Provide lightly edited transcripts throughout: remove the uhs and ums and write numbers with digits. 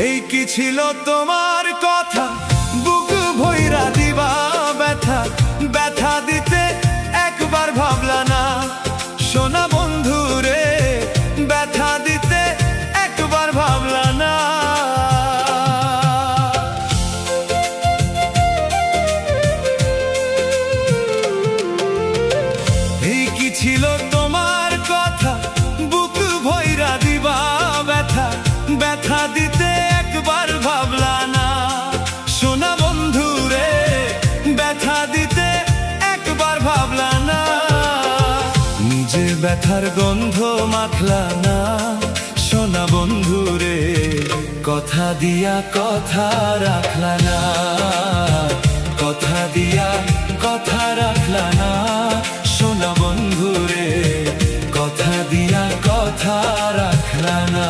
এই কি ছিল তোমার কথা, বুক ভইরা দিবা ব্যথা, ব্যথা দিতে একবার ভাবলা না। সোনা বন্ধু রে, ব্যথা দিতে একবার ভাবলা না। এই কি ছিল তোমার কথা, বুক ভইরা দিবা ব্যথা, ব্যথা দিতে একবার ভাবলা না। সোনা বন্ধু রে, ব্যথা দিতে একবার ভাবলা না। নিজে ব্যথার গন্ধ মাখলা না। সোনা বন্ধু রে, কথা দিয়া কথা রাখলা না। কথা দিয়া কথা রাখলা না। সোনা বন্ধু রে, কথা দিয়া কথা রাখলা না।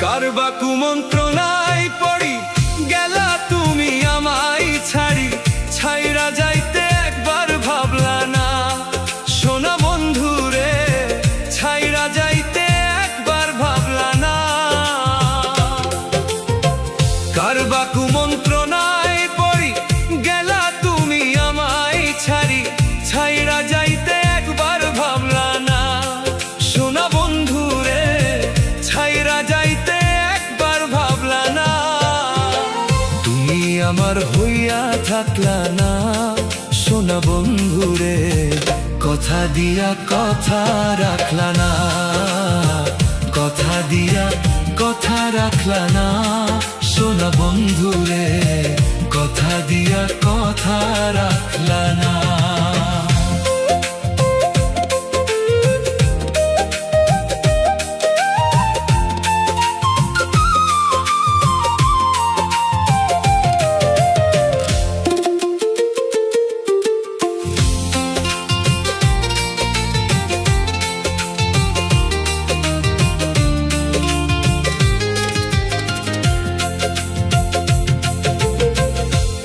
কারবা কুমন্ত্রণায় পড়ি গেলা তুমি আমায় ছাড়ি, ছাইরা যাইতে একবার ভাবলা না। সোনা বন্ধু রে, ছাইরা যাইতে একবার ভাবলা না। কারবা কুমন্ত্রণায় পড়ি গেলা তুমি আমায় ছাড়ি, ছাইরা যাইতে একবার ভাবলা না। সোনা বন্ধু রে, ছাইরা যাইতে একবার ভাবলা না। তুমি আমার হইয়া থাকলা না। সোনা বন্ধু রে, কথা দিয়া কথা রাখলা না। কথা দিয়া কথা রাখলা না। সোনা বন্ধু রে, কথা দিয়া কথা রাখলা না।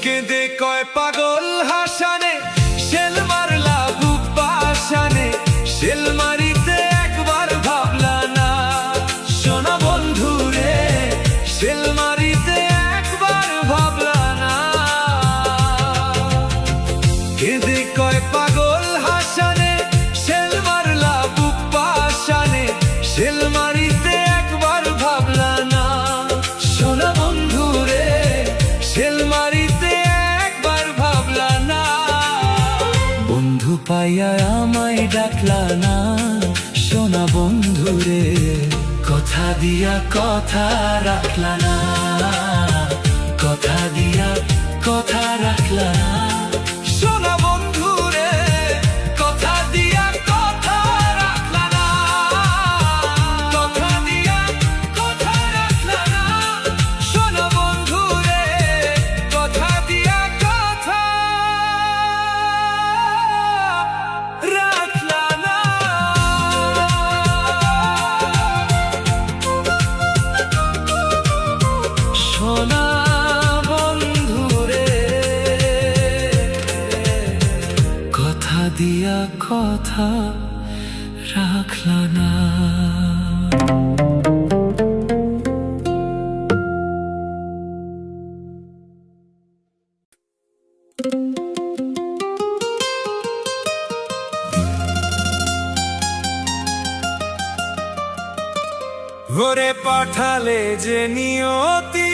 কেঁদে কয় পাগল হাসানে, শেল মারলা বুপাসানে, শেল মারিতে একবার ভাবলা না। সোনা বন্ধু রে, শেল মারিতে একবার ভাবলা না। কেঁদে কয় পাগল হাসানে, শেল মারলা বুপাসানে, শেল মারিতে একবার ভাবলা না। সোনা বন্ধু রে, শেল মারিতে একবার ভাবলা না। বন্ধু পাইয়া আমায় ডাকলা না। সোনা বন্ধু রে, কথা দিয়া কথা রাখলা না। কথা দিয়া কথা রাখলা না। সোনা বন্ধু রে, কথা দিয়া কথা রাখলা না। কথা দিয়া কথা রাখলা না। সোনা বন্ধু রে, কথা দিয়া কথা রাখলা না। সোনা বন্ধু রে, কথা দিয়া কথা রাখলা না। ওরে পাঠালে যে নিয়তি,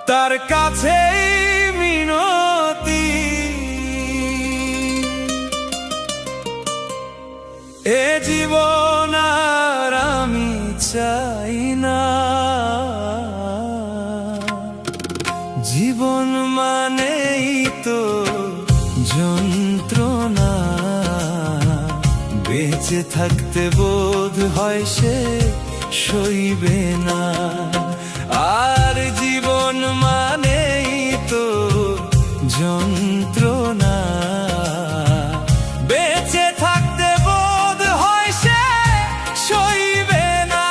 তার কাছে মিনতি। এ জীবন আর আমি চাই না। জীবন মানেই তো যন্ত্রণা। বেঁচে থাকতে বোধ হয় সে সইবে না। আর জীবন মানেই তো যন্ত্রণা, বেঁচে থাকতে বোধ হয় সে সইবে না।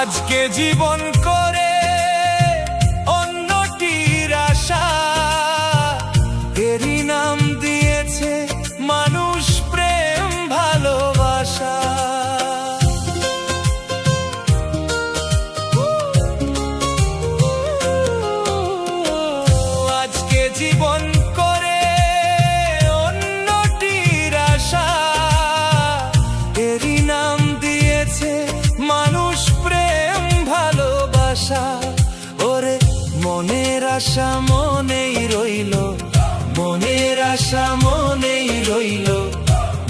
আজকে জীবন করে অন্যটির আশা, এরই নাম দিয়েছে মানুষ প্রেম ভালোবাসা। আজকে জীবন করে অন্যটির আশা, এরই নাম দিয়েছে মানুষ প্রেম ভালোবাসা। ওরে মনের আশা মনেই রইল, মনের আশা মনেই রইল,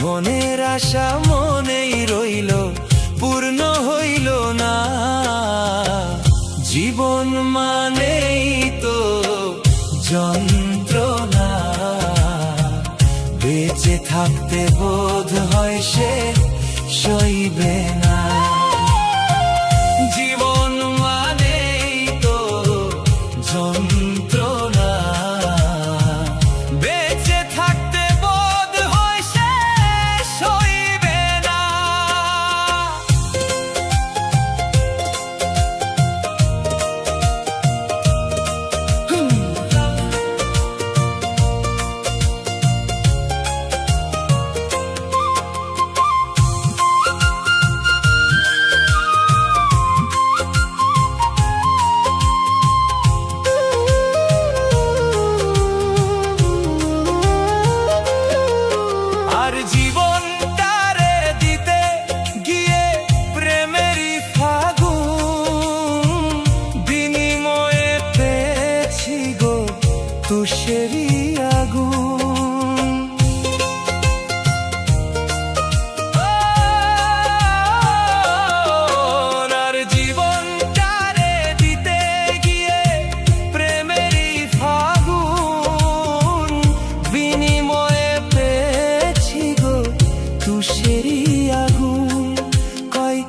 মনের আশা মনেই রইল, পূর্ণ হইল না। জীবন মানেই তো যন্ত্রণা, বেঁচে থাকতে বোধ হয় সে সইবে না। জীবন মানেই তো যন্ত্রণা, বেঁচে থাকতে বোধ হয় সে সইবে না। আর জীবনটারে দিতে গিয়ে প্রেমেরই ফাগুন, বিনিময়ে পেয়েছি গো তুষেরই আগুন। আর জীবনটারে দিতে গিয়ে প্রেমেরই ফাগুন, বিনিময়ে তুষেরই আগুন। কয়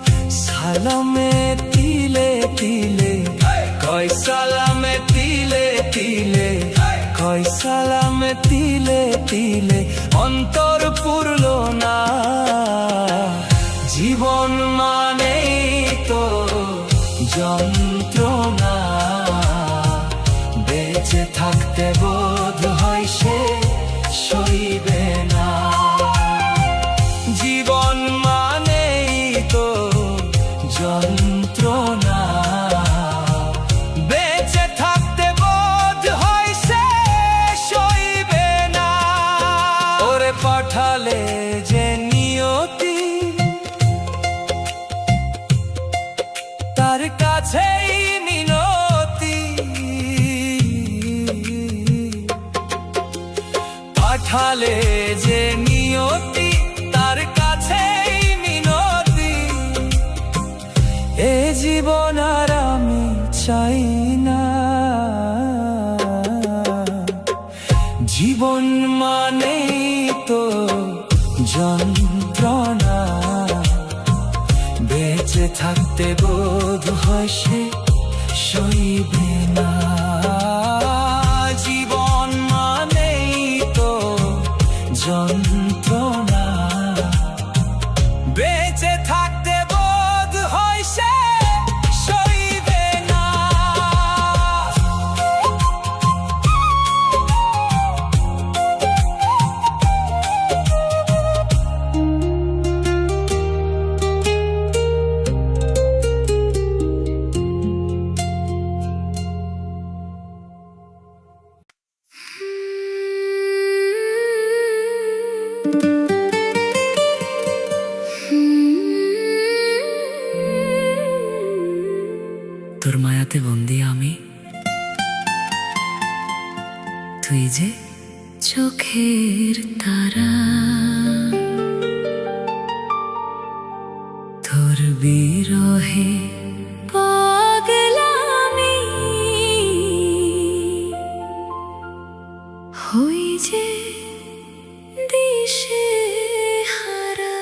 সালামে তিলে তিলে, কয় সালামে তিলে তিলে, কয় সালামে তিলে তিলে, অন্তর পুরল না। জীবন মানেই তো যন্ত্রণা, বেঁচে থাকতে বোধ হয় সে সইবে না। জীবন মানেই তো যন্ত্রণা, বেঁচে থাকতে বোধ হয় সে সইবে না। ওরে পাঠালে যে নিয়তি তার কাছেই মিনতি, পাঠালে যে নিয়তি তার কাছেই মিনতি। এ জীবন আর আমি চাই না, জীবন মানেই তো যন্ত্রণা, বেঁচে থাকতে বোধ হয় সে সইবে না। জীবন মানেই তো যন্ত্রণা, বেঁচে থাকতে বোধ হয় সে সইবে না। তোর মায়াতে বন্দি আমি, তুই যে চোখের তারা, তোর বিরহে পাগলা আমি, হই যে দিশে হারা।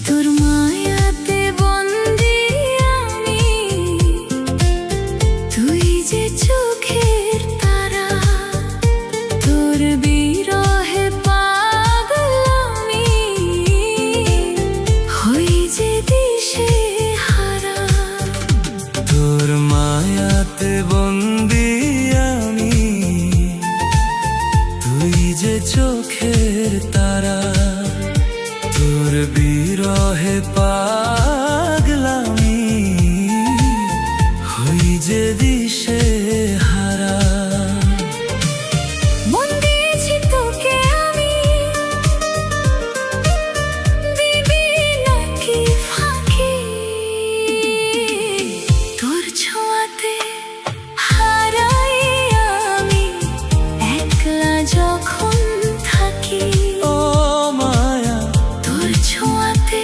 তোর মায়াতে বন্দি আমি, তুই যে চোখের তারা, তোর বিরহে পাগল আমি, হই যে দিশে হারা। তোর মায়াতে বন্দি আমি, তুই যে চোখের তারা, তোর বিরহে পাগলামি, হই যে দিশে হারা। বন্দিয়েছি তোকে আমি, দিবি নাকি ফাঁকি? তোর ছোঁয়াতে হারাই আমি, একলা যখন থাকি। ও মায়া, তোর ছোঁয়াতে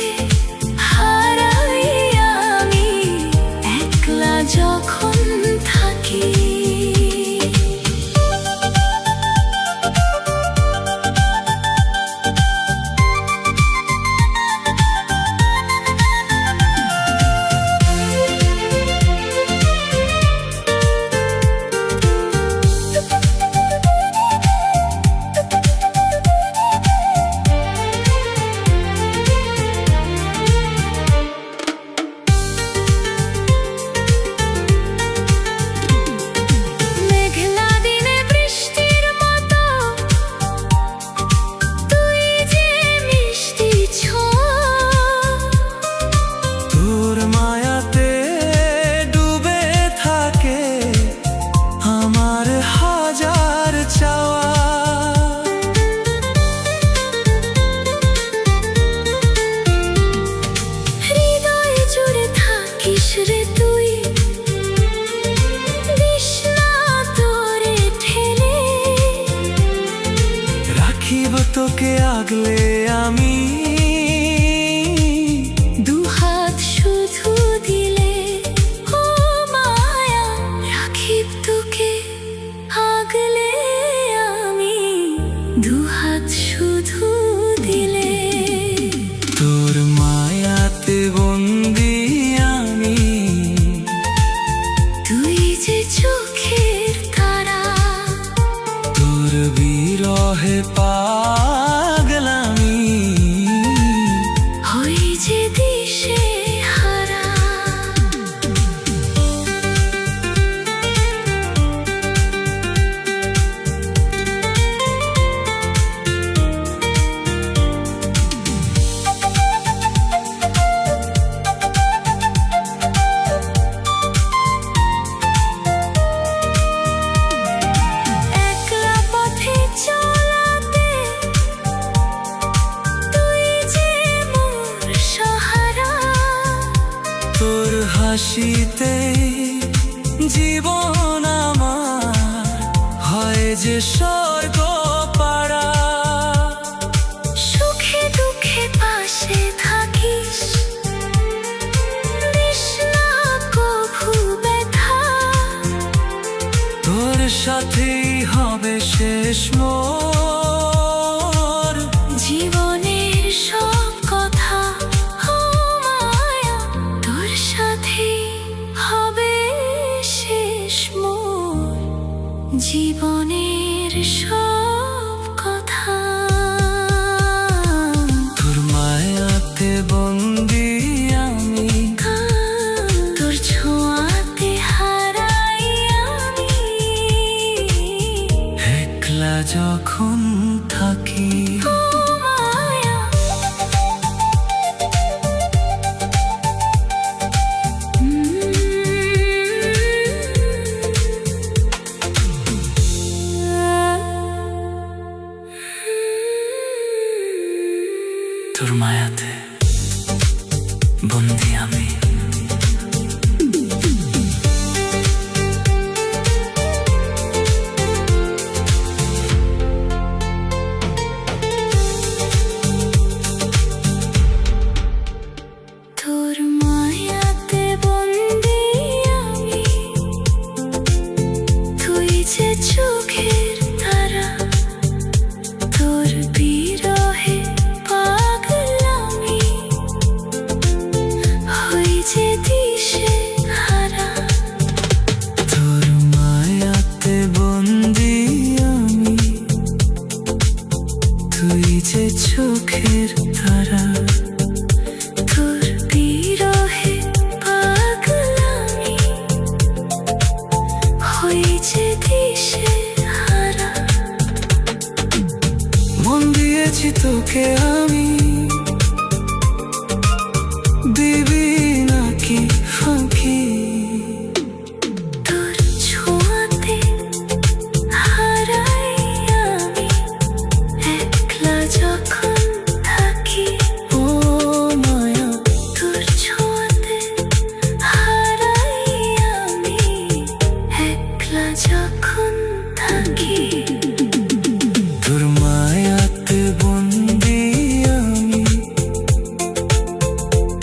হারাই আমি, একলা যখন থাকি। মেঘলা দিনে বৃষ্টির মতো, তুই যে মিষ্টি ছোঁয়া। তোর মায়াতে ডুবে থাকে আমার হাজার চাওয়া। হৃদয় জুড়ে থাকিস রে তুই, দিস না তোরে ঠেলে। রাখিব তোকে আগলে আমি, দুহাত শুধু দিলে। ও মায়া, রাখিব তোকে আগলে আমি, দুহাত শুধু দিলে। তোর মায়াতে বন্দি আমি, তুই যে চোখের তারা, তোর বিরহে পাগলামি, হই যে দিশে হারা। একলা পথে চলাতে, তুই যে মোর সহারা। তোর হাসিতে জীবন আমার হয় যে স্বর্গ পাড়া। সুখে দুঃখে পাশে থাকিস, দিস না কভু ব্যথা। তোর সাথেই হবে শেষ মোর, জীবনের সব কথা। ও মায়া, তোর সাথে হবে শেষ মোর, জীবনের তোর মায়াতে বন্দি আমি। তোর মায়াতে বন্দি আমি, তুই যে চোখের তারা, তোর বিরহে পাগলামি, হই যে দিশেহারা। তোর মায়াতে বন্দি আমি, তুই যে চোখের তারা, তোর বিরহে পাগলামি, হই যে দিশেহারা। মন দিয়েছি তোকে আমি, দিবি নাকি ফাঁকি? তোর ছোঁয়াতে হারাই আমি, একলা যখন থাকি। ও মায়া, তোর ছোঁয়াতে হারাই আমি, একলা যখন থাকি। তোর মায়াতে বন্দি আমি,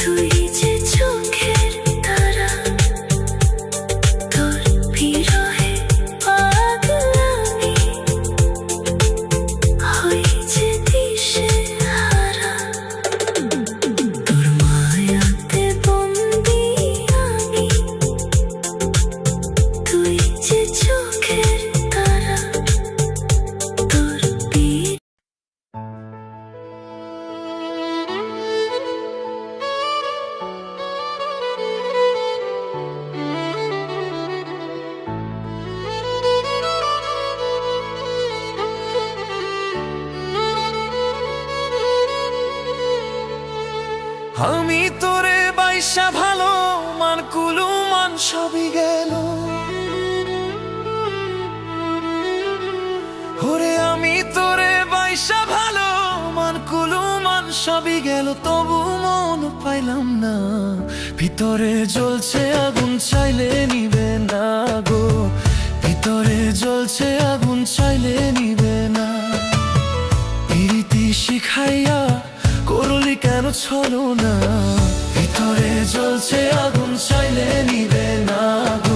তুই যে চোখের তারা, তোর বিরহে পাগলামি, হই যে দিশেহারা। তোর মায়াতে বন্দি আমি, তুই যে চোখের তারা, তোর আমি তোরে বাইসা ভালো, মান কুলু মান সবই গেল। ওরে আমি তোরে বাইসা ভালো, মান কুলু মান সবই গেল, তবু মন পাইলাম না। ভিতরে জ্বলছে আগুন, চাইলে নিবে না গো। ভিতরে জ্বলছে আগুন, চাইলে নিবে না। প্রীতি শিখাইয়া করলি কেন ছলো না? ভিতরে জ্বলছে আগুন, চাইলে নিবে না গো।